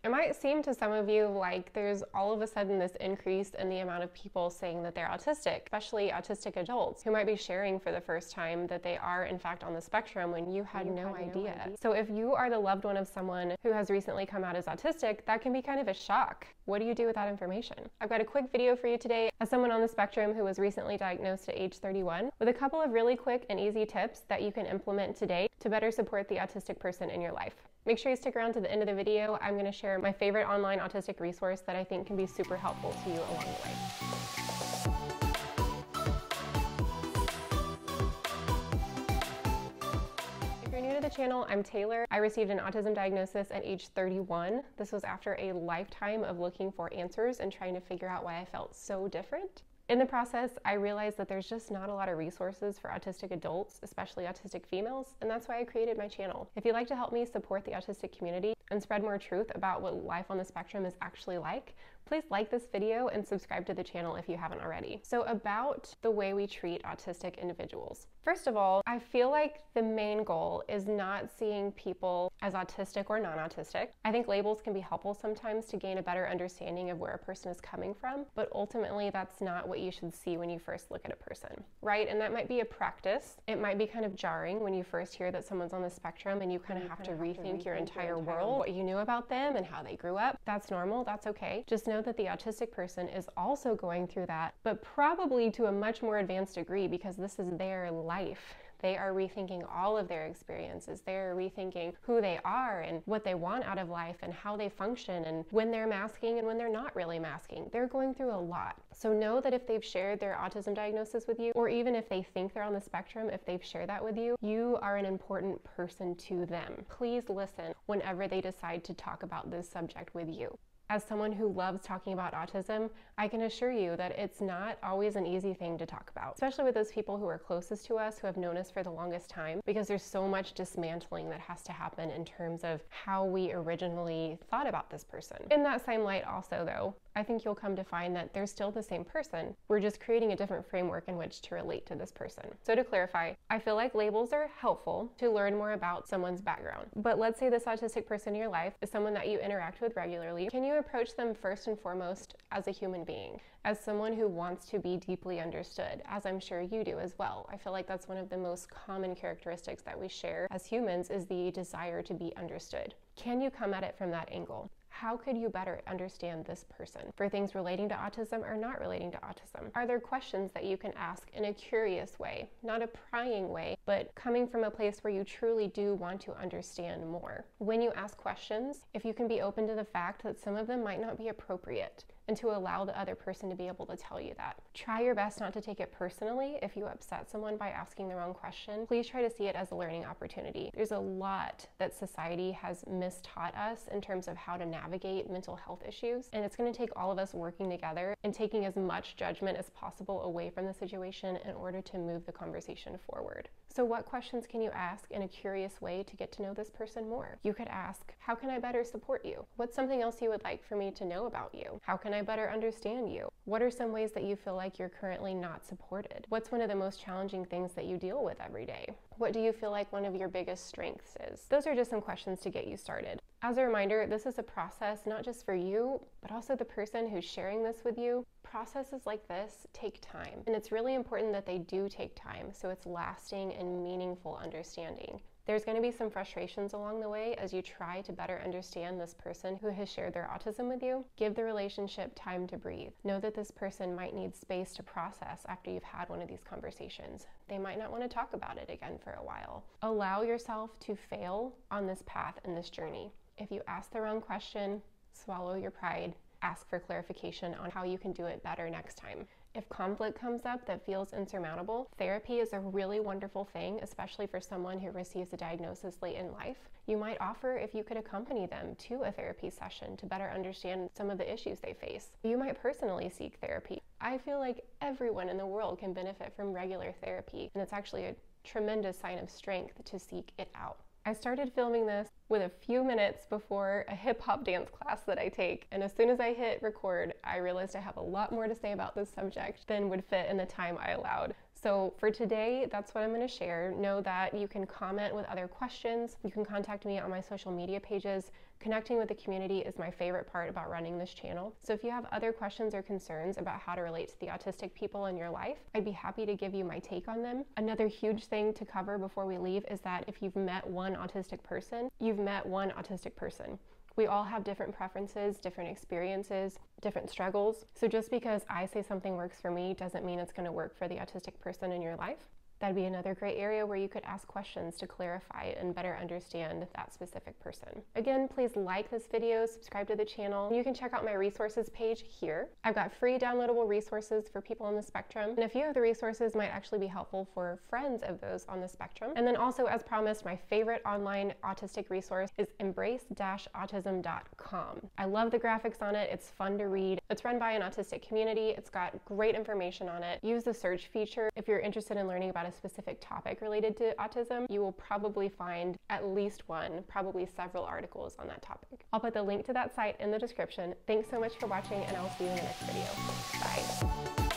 It might seem to some of you like there's all of a sudden this increase in the amount of people saying that they're autistic, especially autistic adults who might be sharing for the first time that they are in fact on the spectrum when you had no idea. So if you are the loved one of someone who has recently come out as autistic, that can be kind of a shock. What do you do with that information? I've got a quick video for you today as someone on the spectrum who was recently diagnosed at age 31 with a couple of really quick and easy tips that you can implement today to better support the autistic person in your life. Make sure you stick around to the end of the video. I'm going to share my favorite online autistic resource that I think can be super helpful to you along the way. If you're new to the channel, I'm Taylor. I received an autism diagnosis at age 31. This was after a lifetime of looking for answers and trying to figure out why I felt so different. In the process, I realized that there's just not a lot of resources for autistic adults, especially autistic females, and that's why I created my channel. If you'd like to help me support the autistic community and spread more truth about what life on the spectrum is actually like, please like this video and subscribe to the channel if you haven't already. So about the way we treat autistic individuals. First of all, I feel like the main goal is not seeing people as autistic or non-autistic. I think labels can be helpful sometimes to gain a better understanding of where a person is coming from, but ultimately that's not what you should see when you first look at a person, right? And that might be a practice. It might be kind of jarring when you first hear that someone's on the spectrum and you kind of have to rethink your entire world, what you knew about them and how they grew up. That's normal, that's okay. Just know that the autistic person is also going through that, but probably to a much more advanced degree because this is their life. They are rethinking all of their experiences. They're rethinking who they are and what they want out of life and how they function and when they're masking and when they're not really masking. They're going through a lot. So know that if they've shared their autism diagnosis with you, or even if they think they're on the spectrum, if they've shared that with you, you are an important person to them. Please listen whenever they decide to talk about this subject with you. As someone who loves talking about autism, I can assure you that it's not always an easy thing to talk about, especially with those people who are closest to us, who have known us for the longest time, because there's so much dismantling that has to happen in terms of how we originally thought about this person. In that same light also though, I think you'll come to find that they're still the same person. We're just creating a different framework in which to relate to this person. So to clarify, I feel like labels are helpful to learn more about someone's background. But let's say this autistic person in your life is someone that you interact with regularly. Can you approach them first and foremost as a human being, as someone who wants to be deeply understood, as I'm sure you do as well? I feel like that's one of the most common characteristics that we share as humans is the desire to be understood. Can you come at it from that angle? How could you better understand this person for things relating to autism or not relating to autism? Are there questions that you can ask in a curious way, not a prying way, but coming from a place where you truly do want to understand more? When you ask questions, if you can be open to the fact that some of them might not be appropriate, and to allow the other person to be able to tell you that. Try your best not to take it personally if you upset someone by asking the wrong question. Please try to see it as a learning opportunity. There's a lot that society has mistaught us in terms of how to navigate mental health issues, and it's going to take all of us working together and taking as much judgment as possible away from the situation in order to move the conversation forward. So what questions can you ask in a curious way to get to know this person more? You could ask, how can I better support you? What's something else you would like for me to know about you? How can I better understand you? What are some ways that you feel like you're currently not supported? What's one of the most challenging things that you deal with every day? What do you feel like one of your biggest strengths is? Those are just some questions to get you started. As a reminder, this is a process not just for you, but also the person who's sharing this with you. Processes like this take time, and it's really important that they do take time so it's lasting and meaningful understanding. There's going to be some frustrations along the way as you try to better understand this person who has shared their autism with you. Give the relationship time to breathe. Know that this person might need space to process after you've had one of these conversations. They might not want to talk about it again for a while. Allow yourself to fail on this path and this journey. If you ask the wrong question, swallow your pride. Ask for clarification on how you can do it better next time. If conflict comes up that feels insurmountable, therapy is a really wonderful thing, especially for someone who receives a diagnosis late in life. You might offer if you could accompany them to a therapy session to better understand some of the issues they face. You might personally seek therapy. I feel like everyone in the world can benefit from regular therapy, and it's actually a tremendous sign of strength to seek it out. I started filming this with a few minutes before a hip-hop dance class that I take, and as soon as I hit record, I realized I have a lot more to say about this subject than would fit in the time I allowed. So for today, that's what I'm going to share. Know that you can comment with other questions. You can contact me on my social media pages. Connecting with the community is my favorite part about running this channel. So if you have other questions or concerns about how to relate to the autistic people in your life, I'd be happy to give you my take on them. Another huge thing to cover before we leave is that if you've met one autistic person, you've met one autistic person. We all have different preferences, different experiences, different struggles. So just because I say something works for me doesn't mean it's going to work for the autistic person in your life. That'd be another great area where you could ask questions to clarify and better understand that specific person. Again, please like this video, subscribe to the channel. You can check out my resources page here. I've got free downloadable resources for people on the spectrum, and a few of the resources might actually be helpful for friends of those on the spectrum. And then also, as promised, my favorite online autistic resource is embrace-autism.com. I love the graphics on it. It's fun to read. It's run by an autistic community. It's got great information on it. Use the search feature if you're interested in learning about a specific topic related to autism. You will probably find at least one, probably several articles on that topic. I'll put the link to that site in the description. Thanks so much for watching, and I'll see you in the next video. Bye.